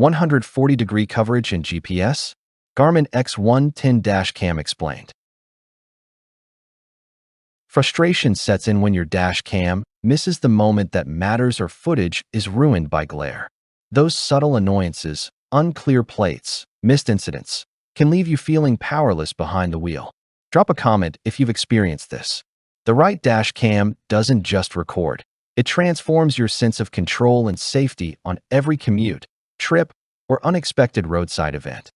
140-degree coverage in GPS? Garmin X110 dash cam explained. Frustration sets in when your dash cam misses the moment that matters or footage is ruined by glare. Those subtle annoyances, unclear plates, missed incidents, can leave you feeling powerless behind the wheel. Drop a comment if you've experienced this. The right dash cam doesn't just record. It transforms your sense of control and safety on every commute, trip, or unexpected roadside event.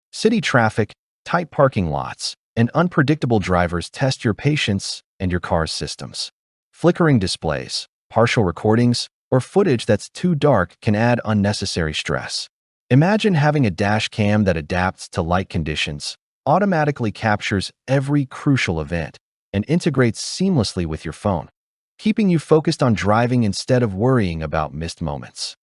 City traffic, tight parking lots, and unpredictable drivers test your patience and your car's systems. Flickering displays, partial recordings, or footage that's too dark can add unnecessary stress. Imagine having a dash cam that adapts to light conditions, automatically captures every crucial event, and integrates seamlessly with your phone, keeping you focused on driving instead of worrying about missed moments.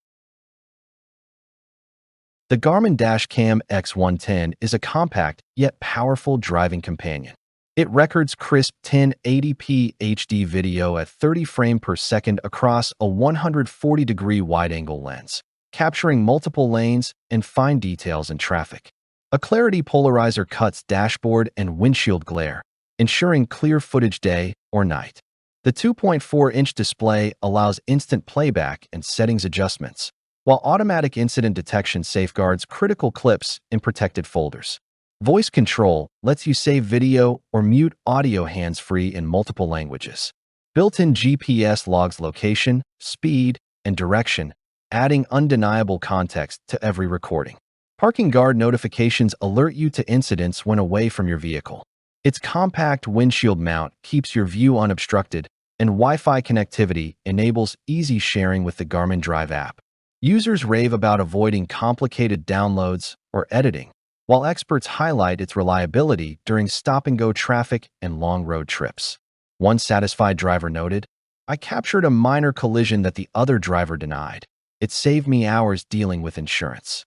The Garmin Dashcam X110 is a compact yet powerful driving companion. It records crisp 1080p HD video at 30 frames per second across a 140-degree wide-angle lens, capturing multiple lanes and fine details in traffic. A clarity polarizer cuts dashboard and windshield glare, ensuring clear footage day or night. The 2.4-inch display allows instant playback and settings adjustments, while automatic incident detection safeguards critical clips in protected folders. Voice control lets you save video or mute audio hands-free in multiple languages. Built-in GPS logs location, speed, and direction, adding undeniable context to every recording. Parking guard notifications alert you to incidents when away from your vehicle. Its compact windshield mount keeps your view unobstructed, and Wi-Fi connectivity enables easy sharing with the Garmin Drive app. Users rave about avoiding complicated downloads or editing, while experts highlight its reliability during stop-and-go traffic and long road trips. One satisfied driver noted, "I captured a minor collision that the other driver denied. It saved me hours dealing with insurance."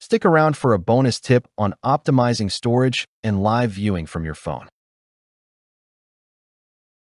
Stick around for a bonus tip on optimizing storage and live viewing from your phone.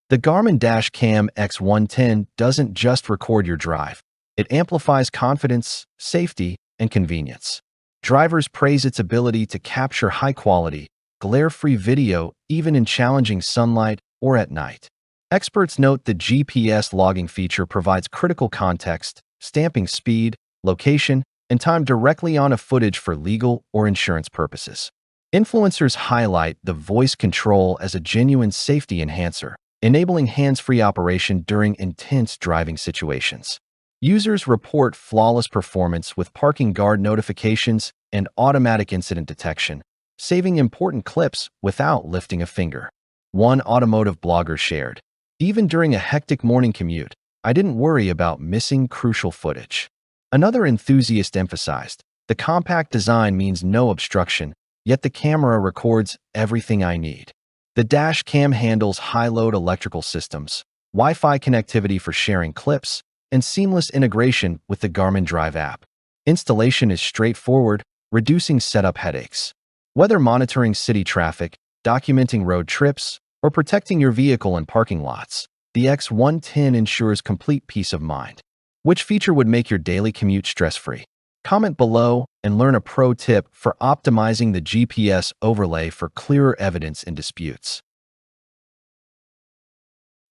The Garmin Dashcam X110 doesn't just record your drive. It amplifies confidence, safety, and convenience. Drivers praise its ability to capture high-quality, glare-free video even in challenging sunlight or at night. Experts note the GPS logging feature provides critical context, stamping speed, location, and time directly onto footage for legal or insurance purposes. Influencers highlight the voice control as a genuine safety enhancer, enabling hands-free operation during intense driving situations. Users report flawless performance with parking guard notifications and automatic incident detection, saving important clips without lifting a finger. One automotive blogger shared, "Even during a hectic morning commute, I didn't worry about missing crucial footage." Another enthusiast emphasized, "The compact design means no obstruction, yet the camera records everything I need." The dash cam handles high-load electrical systems, Wi-Fi connectivity for sharing clips, and seamless integration with the Garmin Drive app. Installation is straightforward, reducing setup headaches. Whether monitoring city traffic, documenting road trips, or protecting your vehicle in parking lots, the X110 ensures complete peace of mind. Which feature would make your daily commute stress-free? Comment below and learn a pro tip for optimizing the GPS overlay for clearer evidence in disputes.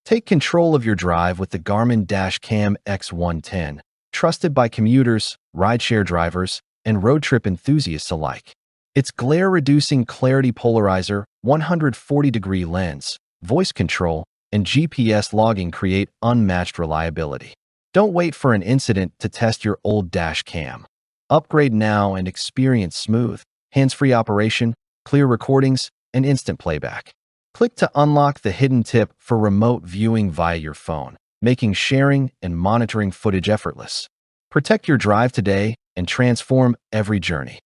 Take control of your drive with the Garmin Dashcam X110, trusted by commuters, rideshare drivers, and road trip enthusiasts alike. Its glare-reducing clarity polarizer, 140-degree lens, voice control, and GPS logging create unmatched reliability. Don't wait for an incident to test your old dash cam. Upgrade now and experience smooth, hands-free operation, clear recordings, and instant playback. Click to unlock the hidden tip for remote viewing via your phone, making sharing and monitoring footage effortless. Protect your drive today and transform every journey.